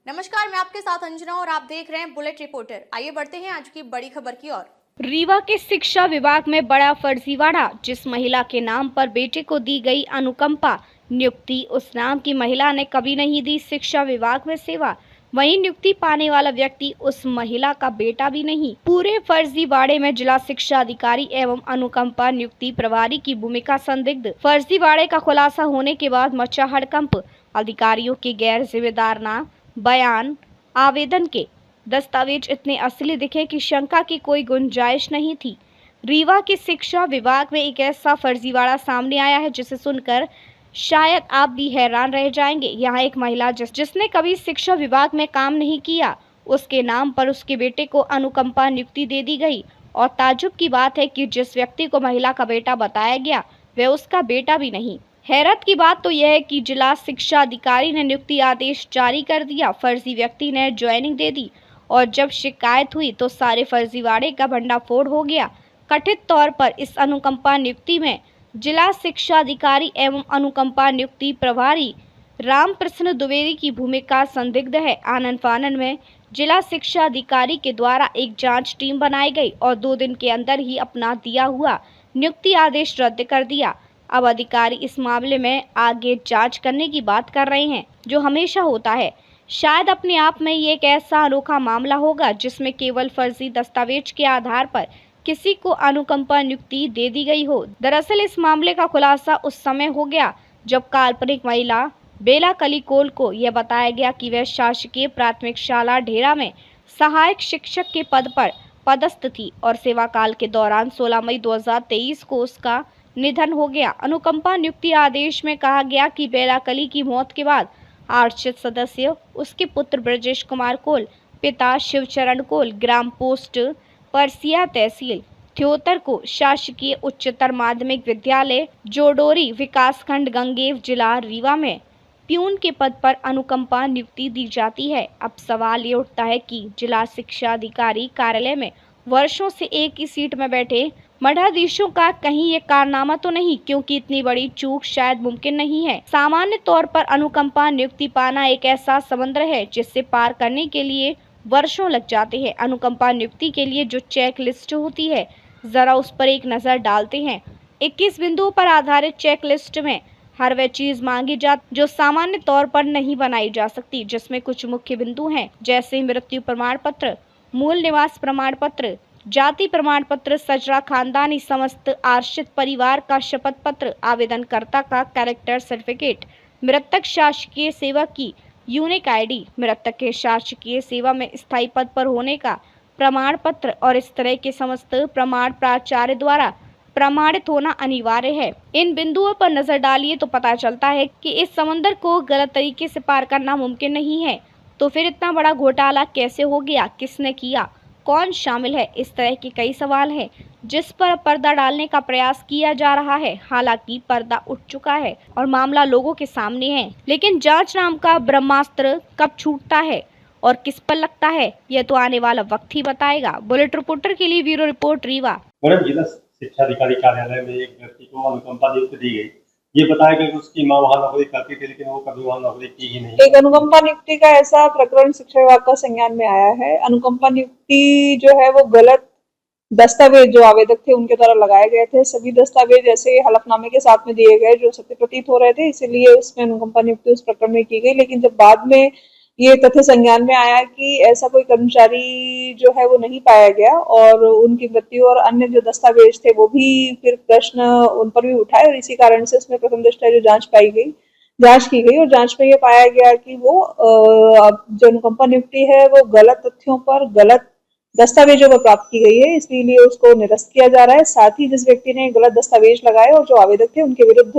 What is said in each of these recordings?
नमस्कार, मैं आपके साथ अंजना और आप देख रहे हैं बुलेट रिपोर्टर। आइए बढ़ते हैं आज की बड़ी खबर की ओर। रीवा के शिक्षा विभाग में बड़ा फर्जीवाड़ा। जिस महिला के नाम पर बेटे को दी गई अनुकंपा नियुक्ति, उस नाम की महिला ने कभी नहीं दी शिक्षा विभाग में सेवा। वहीं नियुक्ति पाने वाला व्यक्ति उस महिला का बेटा भी नहीं। पूरे फर्जीवाड़े में जिला शिक्षा अधिकारी एवं अनुकंपा नियुक्ति प्रभारी की भूमिका संदिग्ध। फर्जीवाड़े का खुलासा होने के बाद मचा हड़कंप। अधिकारियों के गैर जिम्मेदाराना बयान, आवेदन के दस्तावेज इतने असली दिखे कि शंका की कोई गुंजाइश नहीं थी। रीवा के शिक्षा विभाग में एक ऐसा फर्जीवाड़ा सामने आया है जिसे सुनकर शायद आप भी हैरान रह जाएंगे। यहाँ एक महिला जिसने कभी शिक्षा विभाग में काम नहीं किया, उसके नाम पर उसके बेटे को अनुकंपा नियुक्ति दे दी गई। और ताज्जुब की बात है कि जिस व्यक्ति को महिला का बेटा बताया गया वह उसका बेटा भी नहीं। हैरत की बात तो यह है कि जिला शिक्षा अधिकारी ने नियुक्ति आदेश जारी कर दिया, फर्जी व्यक्ति ने ज्वाइनिंग दे दी और जब शिकायत हुई तो सारे फर्जीवाड़े का भंडाफोड़ हो गया। कथित तौर पर इस अनुकंपा नियुक्ति में जिला शिक्षा अधिकारी एवं अनुकंपा नियुक्ति प्रभारी रामप्रसन्न द्विवेदी की भूमिका संदिग्ध है। आनन फानन में जिला शिक्षा अधिकारी के द्वारा एक जांच टीम बनाई गई और 2 दिन के अंदर ही अपना दिया हुआ नियुक्ति आदेश रद्द कर दिया। अब अधिकारी इस मामले में आगे जांच करने की बात कर रहे हैं, जो हमेशा होता है। शायद अपने आप में ये एक ऐसा अनोखा मामला होगा जिसमें केवल फर्जी दस्तावेज के आधार पर किसी को अनुकंपा नियुक्ति दे दी गई हो। दरअसल इस मामले का खुलासा उस समय हो गया जब काल्पनिक महिला बेला कलीकोल को यह बताया गया कि वह शासकीय प्राथमिक शाला ढेरा में सहायक शिक्षक के पद पर पदस्थ थी और सेवा काल के दौरान 16 मई 2023 को उसका निधन हो गया। अनुकंपा नियुक्ति आदेश में कहा गया कि बेला कली की मौत के बाद आश्रित सदस्य उसके पुत्र ब्रजेश कुमार कोल, पिता शिवचरण कोल, ग्राम पोस्ट परसिया तहसील थ्योतर को शासकीय उच्चतर माध्यमिक विद्यालय जोडोरी विकासखंड गंगेव जिला रीवा में प्यून के पद पर अनुकंपा नियुक्ति दी जाती है। अब सवाल ये उठता है कि जिला शिक्षा अधिकारी कार्यालय में वर्षों से एक ही सीट में बैठे मठाधीशों का कहीं ये कारनामा तो नहीं, क्योंकि इतनी बड़ी चूक शायद मुमकिन नहीं है। सामान्य तौर पर अनुकंपा नियुक्ति पाना एक ऐसा समुद्र है जिससे पार करने के लिए वर्षों लग जाते हैं। अनुकंपा नियुक्ति के लिए जो चेक लिस्ट होती है, जरा उस पर एक नजर डालते हैं। 21 बिंदुओं पर आधारित चेक लिस्ट में हर वह चीज मांगी जाती जो सामान्य तौर पर नहीं बनाई जा सकती, जिसमें कुछ मुख्य बिंदु हैं, जैसे मृत्यु प्रमाण पत्र, मूल निवास प्रमाण पत्र, जाति प्रमाण पत्र, सजरा खानदानी समस्त आश्रित परिवार का शपथ पत्र, आवेदनकर्ता का कैरेक्टर सर्टिफिकेट, मृतक शासकीय सेवक की यूनिक आईडी, मृतक के शासकीय सेवा में स्थायी पद पर होने का प्रमाण पत्र और इस तरह के समस्त प्रमाण प्राचार्य द्वारा प्रमाणित होना अनिवार्य है। इन बिंदुओं पर नजर डालिए तो पता चलता है कि इस समंदर को गलत तरीके से पार करना मुमकिन नहीं है। तो फिर इतना बड़ा घोटाला कैसे हो गया, किसने किया, कौन शामिल है? इस तरह के कई सवाल हैं जिस पर पर्दा डालने का प्रयास किया जा रहा है। हालांकि पर्दा उठ चुका है और मामला लोगों के सामने है, लेकिन जांच नाम का ब्रह्मास्त्र कब छूटता है और किस पर लगता है, यह तो आने वाला वक्त ही बताएगा। बुलेट रिपोर्टर के लिए ब्यूरो रिपोर्ट रीवा। जिला शिक्षा अधिकारी कार्यालय में एक व्यक्ति को अनुकंपा नियुक्ति दी गई। ये बताया गया कि उसकी मां वहाँ नौकरी करती थी, लेकिन वो कभी वहाँ नौकरी की ही नहीं। एक अनुकंपा नियुक्ति का ऐसा प्रकरण शिक्षा विभाग का संज्ञान में आया है। अनुकंपा नियुक्ति जो है वो गलत दस्तावेज जो आवेदक थे उनके द्वारा लगाए गए थे। सभी दस्तावेज ऐसे हलफनामे के साथ में दिए गए जो सत्य प्रतीत हो रहे थे, इसीलिए उसमें अनुकंपा नियुक्ति उस प्रकरण में की गई। लेकिन जब बाद में ये तथ्य संज्ञान में आया कि ऐसा कोई कर्मचारी जो है वो नहीं पाया गया और उनकी मृत्यु और अन्य जो दस्तावेज थे वो भी फिर प्रश्न उन पर भी उठाए और इसी कारण से उसमें प्रथम दृष्टया जो जांच की गई और जांच में ये पाया गया कि वो जो अनुकंपा नियुक्ति है वो गलत तथ्यों पर, गलत दस्तावेजों पर प्राप्त की गई है, इसलिए उसको निरस्त किया जा रहा है। साथ ही जिस व्यक्ति ने गलत दस्तावेज लगाए और जो आवेदक थे उनके विरुद्ध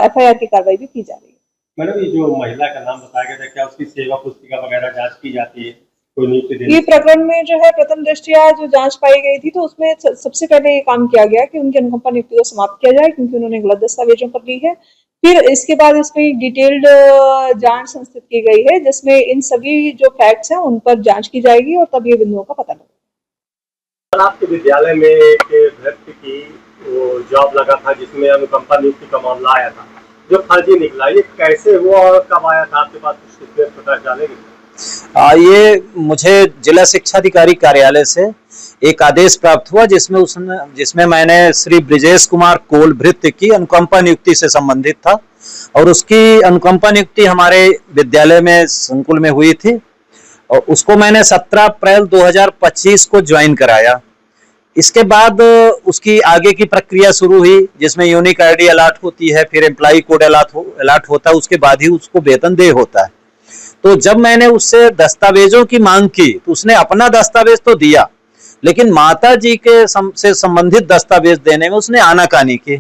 FIR की कार्रवाई भी की जा रही है। मैडम, ये जो महिला का नाम बताया गया था, क्या उसकी सेवा पुस्तिका वगैरह जांच की जाती है? कोई नियुक्ति ये प्रकरण में जो है प्रथम दृष्टया जो जांच पाई गई थी तो उसमें सबसे पहले ये काम किया गया कि उनकी अनुकंपा नियुक्ति को समाप्त किया जाए, क्योंकि उन्होंने गलत दस्तावेजों पर ली है। फिर इसके बाद इसमें डिटेल्ड जांच संस्थित की गई है जिसमें इन सभी जो फैक्ट्स हैं उन पर जांच की जाएगी और तब ये बिंदुओं का पता लगेगा। आपके विद्यालय में एक व्यक्ति की वो जॉब लगा था जिसमें अनुकंपा नियुक्ति का मामला आया था, जो फर्जी निकला, ये कैसे हुआ और कब आया था आपके पास, कुछ पता चलेगी? ये मुझे जिला शिक्षा अधिकारी कार्यालय से एक आदेश प्राप्त हुआ जिसमें मैंने श्री ब्रिजेश कुमार कोल भृत्य की अनुकंपा नियुक्ति से संबंधित था और उसकी अनुकंपा नियुक्ति हमारे विद्यालय में संकुल में हुई थी और उसको मैंने 17 अप्रैल 2025 को ज्वाइन कराया। इसके बाद उसकी आगे की प्रक्रिया शुरू हुई जिसमें यूनिक आईडी अलॉट होती है, फिर एम्प्लॉय कोड अलॉट होता है, उसके बाद ही उसको वेतन दे होता है। तो जब मैंने उससे दस्तावेजों की मांग की तो उसने अपना दस्तावेज तो दिया लेकिन माता जी के से संबंधित दस्तावेज देने में उसने आनाकानी की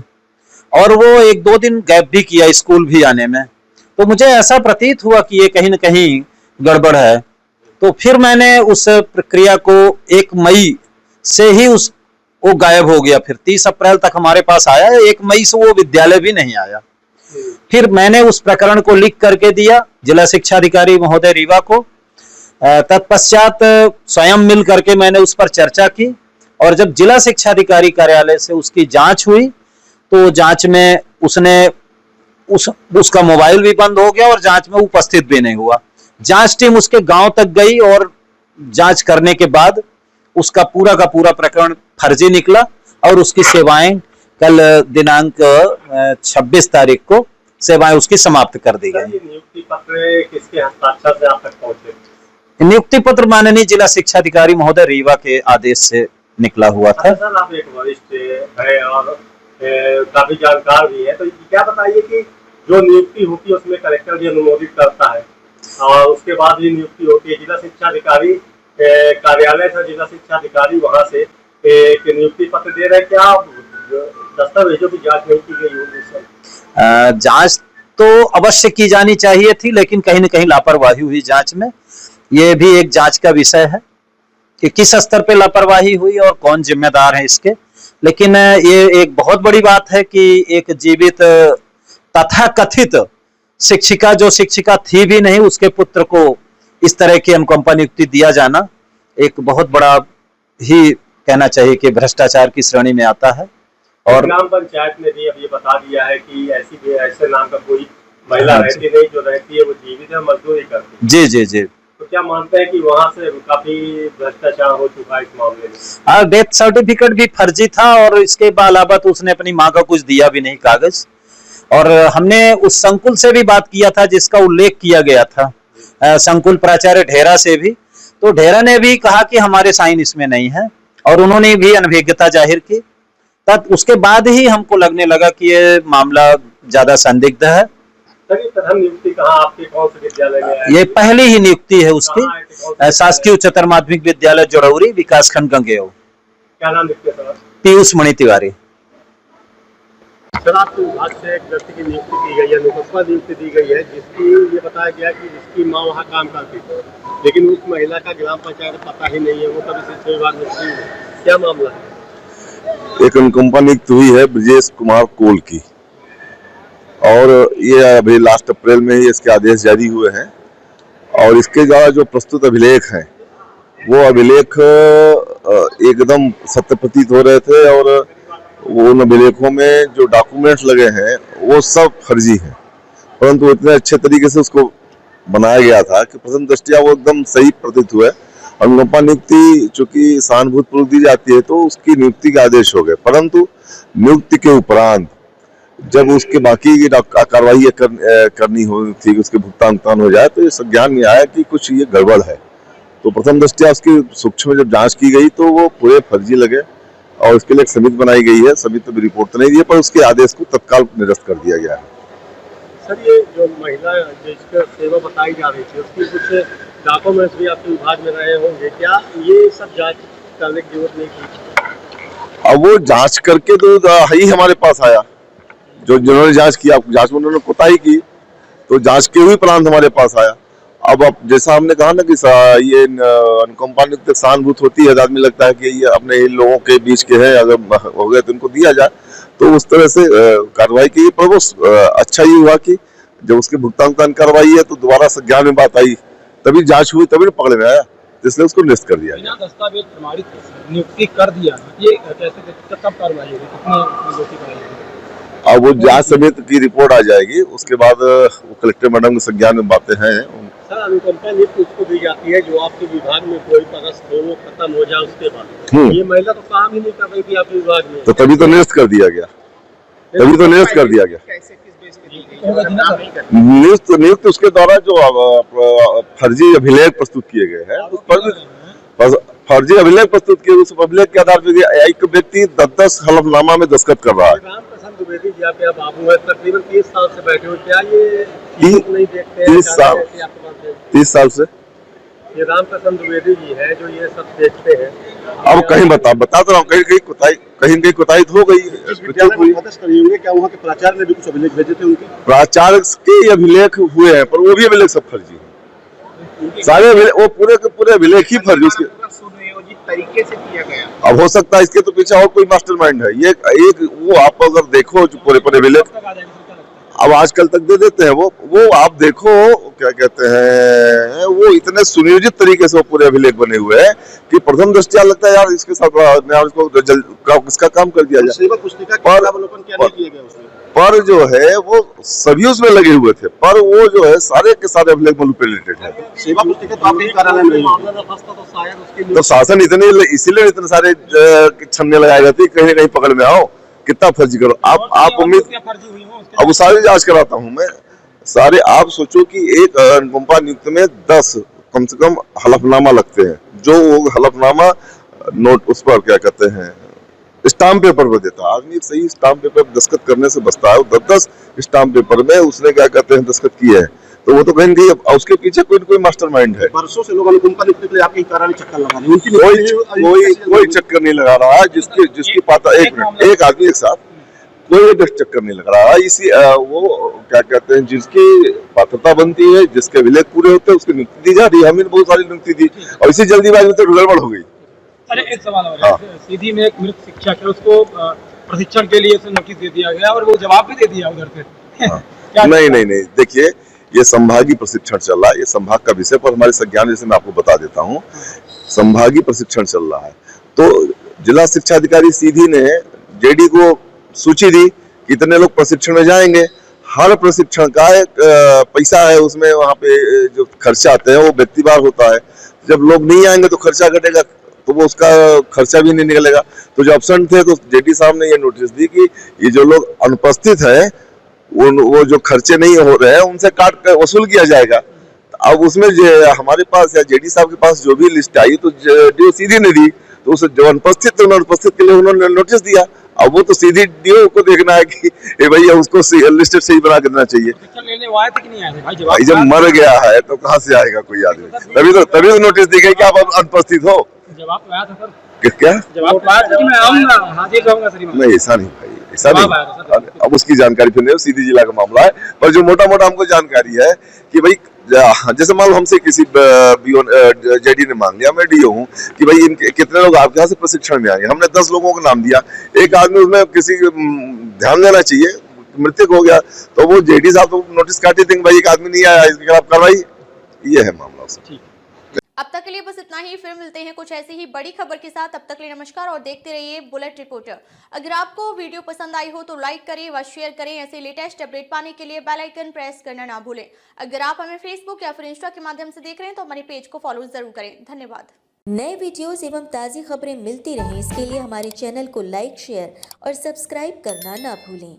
और वो 1-2 दिन गैप भी किया स्कूल भी आने में। तो मुझे ऐसा प्रतीत हुआ कि ये कहीं न कहीं गड़बड़ है। तो फिर मैंने उस प्रक्रिया को 1 मई से ही वो गायब हो गया। फिर 30 अप्रैल तक हमारे पास आया, 1 मई से वो विद्यालय भी नहीं आया। फिर मैंने उस प्रकरण को लिख करके दिया जिला शिक्षा अधिकारी महोदय रीवा को। तत्पश्चात स्वयं मिल करके मैंने उस पर चर्चा की और जब जिला शिक्षा अधिकारी कार्यालय से उसकी जांच हुई तो जांच में उसका मोबाइल भी बंद हो गया और जांच में उपस्थित भी नहीं हुआ। जांच टीम उसके गांव तक गई और जांच करने के बाद उसका पूरा का पूरा प्रकरण फर्जी निकला और उसकी सेवाएं कल दिनांक 26 तारीख को सेवाएं उसकी समाप्त कर दी गई। नियुक्ति पत्र किसके हस्ताक्षर से आप तक पहुंचे? नियुक्ति पत्र माननीय जिला शिक्षा अधिकारी महोदय रीवा के आदेश से निकला हुआ था। सर, आप एक वरिष्ठ है और काफी जानकार भी है, तो क्या बताइए कि जो नियुक्ति होती है उसमें कलेक्टर भी अनुमोदित करता है और उसके बाद भी नियुक्ति होती है। जिला शिक्षा अधिकारी कार्यालय से जिला शिक्षा अधिकारी वहां से एक नियुक्ति पत्र दे रहे, क्या दस्तावेजों की जांच नहीं की गई होगी? सर, जांच तो अवश्य की जानी चाहिए थी लेकिन कहीं न कहीं लापरवाही हुई जांच में। ये भी एक जांच का विषय है कि किस स्तर पे लापरवाही हुई और कौन जिम्मेदार है इसके। लेकिन ये एक बहुत बड़ी बात है कि एक जीवित तथाकथित शिक्षिका जो शिक्षिका थी भी नहीं उसके पुत्र को इस तरह की अनुकंपा नियुक्ति दिया जाना एक बहुत बड़ा ही कहना चाहिए कि भ्रष्टाचार की श्रेणी में आता है। और ग्राम पंचायत ने भी अब ये बता दिया है कि ऐसे नाम का कोई महिला रहती नहीं, जो रहती है वो जीवित है, मजदूरी करती है। जी जी जी। तो क्या मानते हैं कि वहां से काफी भ्रष्टाचार हो चुका है इस मामले में? हाँ, डेथ सर्टिफिकेट भी फर्जी था और इसके अलावा तो उसने अपनी माँ का कुछ दिया भी नहीं कागज। और हमने उस संकुल से भी बात किया था जिसका उल्लेख किया गया था, संकुल प्राचार्य ढेरा से भी, तो ढेरा ने भी कहा कि हमारे साइन इसमें नहीं है और उन्होंने भी अनभिज्ञता जाहिर की। तब उसके बाद ही हमको लगने लगा कि ये मामला ज्यादा संदिग्ध है। प्रथम नियुक्ति कहाँ आपके कौन से विद्यालय में है? ये पहली ही नियुक्ति है उसकी, शासकीय उच्चतर माध्यमिक विद्यालय जड़ौरी, विकासखंड गंगेऊ। क्या नाम लिखते हैं सर? पीयूष मणि तिवारी। सर, आपके विभाग से एक व्यक्ति की नियुक्ति की गई है, अनुकंपा नियुक्ति दी गई है, जिसकी ये बताया गया कि जिसकी माँ वहाँ काम करती थी लेकिन उस महिला का ग्राम पंचायत पता ही नहीं है, वो कभी शिक्षा विभाग में थी। क्या मामला है? एक अनुकंपा नियुक्त हुई है ब्रिजेश कुमार कोल की और ये अभी लास्ट अप्रैल में ही इसके आदेश जारी हुए हैं और इसके द्वारा जो प्रस्तुत अभिलेख हैं वो अभिलेख एकदम सत्य प्रतीत हो रहे थे और वो उन अभिलेखों में जो डॉक्यूमेंट्स लगे हैं वो सब फर्जी हैं, परंतु इतने अच्छे तरीके से उसको बनाया गया था कि प्रथम दृष्टया वो एकदम सही प्रतीत हुए। अनुकंपा नियुक्ति चूंकि सहानुभूतिपूर्वक दी जाती है तो उसकी नियुक्ति के आदेश हो गए, परंतु नियुक्ति के उपरांत जब उसके बाकी की कार्रवाई करनी हो थी, उसके भुगतान हो जाए, तो ये संज्ञान में आया कि कुछ ये गड़बड़ है। तो प्रथम दृष्टया उसकी सूक्ष्म जब जांच की गई तो वो पूरे फर्जी लगे और उसके लिए एक समिति बनाई गई है। समिति तो रिपोर्ट तो नहीं दी है पर उसके आदेश को तत्काल निरस्त कर दिया गया है। सर, ये जो महिला जिसका सेवा बताई जा रही थी उसकी कुछ डॉक्यूमेंट्स भी आपके विभाग में रहे होंगे, क्या ये सब जांच करने की जरूरत नहीं थी? अब वो जांच करके तो ही हमारे पास आया, जो जिन्होंने जांच किया, जांच में उन्होंने कोताही की तो जांच के हुए उपरांत हमारे पास आया। अब जैसा हमने कहा ना कि ये अनुकंपा नियुक्ति सहानुभूत होती है, आदमी लगता है कि ये अपने इन लोगों के बीच के हैं, अगर हो गए तो इनको दिया जाए, तो उस तरह से कार्रवाई की। पर वो अच्छा ही हुआ कि जब उसके भुगतान कार्रवाई है तो दोबारा संज्ञान में बात आई, तभी जांच हुई, तभी पकड़े में आया, इसलिए उसको निरस्त कर दिया। बिना दस्तावेज प्रमाणित नियुक्ति कर दिया, ये कैसे कब कार्रवाई होगी, कितने नियुक्ति कराई होगी? अब वो जांच समिति की रिपोर्ट आ जाएगी, उसके बाद वो कलेक्टर मैडम के संज्ञान में बातें हैं। सर अनुकंपा नियुक्ति उसको दी जाती है जो आपके विभाग में कोई पदस्थ हो, वो खत्म हो जाए उसके बाद। ये महिला तो काम ही नहीं कर रही थी आपके विभाग में, तो तभी तो निरस्त कर दिया गया, नियुक्त उसके द्वारा जो फर्जी अभिलेख प्रस्तुत किए गए हैं, उस पर फर्जी अभिलेख प्रस्तुत किए, उस अभिलेख के आधार पर एक व्यक्ति 10 हलफनामा में दस्तखत कर रहा है। रामप्रसाद द्विवेदी जी आपके बाबू है, तकरीबन 30 साल से बैठे हुए, क्या ये नहीं देखते हैं? 30 साल से ये रामप्रसाद द्विवेदी जी है जो ये सब देखते हैं। अब कहीं बता तो रहा हूँ, कहीं कुताही हो गई। क्या वहाँ के प्राचार्य ने भी कुछ अभिलेख भेजे थे उनके? प्राचार्य के अभिलेख हुए हैं, पर वो भी अभिलेख सब फर्जी है, सारे वो पूरे के पूरे अभिलेख ही फर्जी उसके सुनियोजित तरीके से किया गया। अब हो सकता है इसके तो पीछे और कोई मास्टरमाइंड है। ये एक वो आप अगर देखो जो पूरे अभिलेख अब आजकल तक दे देते हैं, वो आप देखो क्या कहते हैं, वो इतने सुनियोजित तरीके से वो पूरे अभिलेख बने हुए हैं कि प्रथम दृष्टया लगता है यार इसके साथ इसका काम कर दिया जाए। पर जो है वो सभी उसमें लगे हुए थे, पर वो जो है सारे के सारे अभिलेख मैनिपुलेटेड है। सेवा पुस्तिका तो आपके कार्यालय में नहीं, तो शासन इसीलिए इतने सारे छन्ने लगाए जाते हैं, कहीं ना कहीं पकड़ में आओ, कितना फर्जी करो आप उम्मीद। अब सारी जांच कराता हूं मैं सारे। आप सोचो कि एक अनुकंपा नियुक्ति में 10 कम से कम हलफनामा लगते हैं, जो वो हलफनामा नोट उस पर क्या कहते हैं स्टाम्प पेपर पर देता है। आदमी सही स्टाम्प पेपर पर दस्तखत करने से बचता है, 10 स्टाम्प पेपर में उसने क्या कहते हैं दस्तखत किए हैं, तो वो तो कहीं गई। उसके पीछे कोई न कोई मास्टरमाइंड है। वर्षों से लोग अनुकंपा नियुक्ति के लिए आपके कार्यालय चक्कर लगा रहे हैं, कोई चक्कर नहीं लगा रहा है। जिसकी पाता एक आदमी एक साथ कोई चक्कर नहीं लग रहा है। इसी वो क्या कहते हैं जिसकी पात्रता बनती है, जिसके अभिलेख पूरे होते हैं, उसकी नियुक्ति दी जा रही है। हमें बहुत सारी नियुक्ति दी और इसी जल्दीबाजी में तो गड़बड़ हो गई। अरे एक सवाल हो गया, सीधी में एक मृत शिक्षक है, उसको प्रशिक्षण के लिए नोटिस दे दिया गया और वो जवाब भी दे दिया उधर से। नहीं, देखिए ये संभागीय प्रशिक्षण चल रहा है, ये संभाग का विषय पर हमारे संज्ञान जैसे मैं आपको बता देता हूँ। संभागीय प्रशिक्षण चल रहा है, तो जिला शिक्षा अधिकारी सीधी ने जेडी को सूची दी कितने लोग प्रशिक्षण में जाएंगे। हर प्रशिक्षण का एक पैसा है, उसमें वहाँ पे जो खर्चा आते हैं वो व्यक्तिवार होता है। जब लोग नहीं आएंगे तो खर्चा घटेगा, तो वो उसका खर्चा भी नहीं निकलेगा। तो जो एब्सेंट थे तो जेडी साहब ने ये नोटिस दी कि ये जो लोग अनुपस्थित है वो जो खर्चे नहीं हो रहे हैं उनसे काट कर वसूल किया जाएगा। अब उसमें हमारे पास या जेडी साहब के पास जो भी लिस्ट आई तो डीओ सीधी ने दी, तो उसे जो अनुपस्थित थे अनुपस्थित के लिए उन्होंने नोटिस दिया। अब वो तो सीधी डीओ को देखना है कि भैया उसको लिस्ट सही बना के देना चाहिए। भाई जब मर गया है तो कहाँ से आएगा कोई आदमी? तभी तो नोटिस दी गई कि आप अनुपस्थित हो। जवाब तो आया था सर, क्या जवाब तो आया था कि मैं आऊंगा, हाजिर रहूंगा सर। नहीं ऐसा नहीं भाई, ऐसा नहीं। अब उसकी जानकारी फिर नहीं, सीधी जिला का मामला है। पर जो मोटा मोटा हमको जानकारी है कि भाई जैसे मान लो हमसे किसी जेडी ने मांग लिया, मैं डीओ हूँ, कि भाई इनके कितने लोग आपके यहाँ से प्रशिक्षण में आएंगे। हमने 10 लोगों का नाम दिया, एक आदमी उसमें किसी ध्यान देना चाहिए, मृतक हो गया तो वो जेडी साहब तो नोटिस काटे देंगे भाई एक आदमी नहीं आया, इसके खिलाफ कार्रवाई। ये है मामला। अब तक के लिए बस इतना ही, फिर मिलते हैं कुछ ऐसी ही बड़ी खबर के साथ। तब तक के लिए नमस्कार और देखते रहिए बुलेट रिपोर्टर। अगर आपको वीडियो पसंद आई हो तो लाइक करें व शेयर करें। ऐसे लेटेस्ट अपडेट पाने के लिए बेल आइकन प्रेस करना ना भूलें। अगर आप हमें फेसबुक या फिर इंस्टा के माध्यम से देख रहे हैं तो हमारे पेज को फॉलो जरूर करें। धन्यवाद। नए वीडियोस एवं ताज़ी खबरें मिलती रहें, इसके लिए हमारे चैनल को लाइक, शेयर और सब्सक्राइब करना ना भूलें।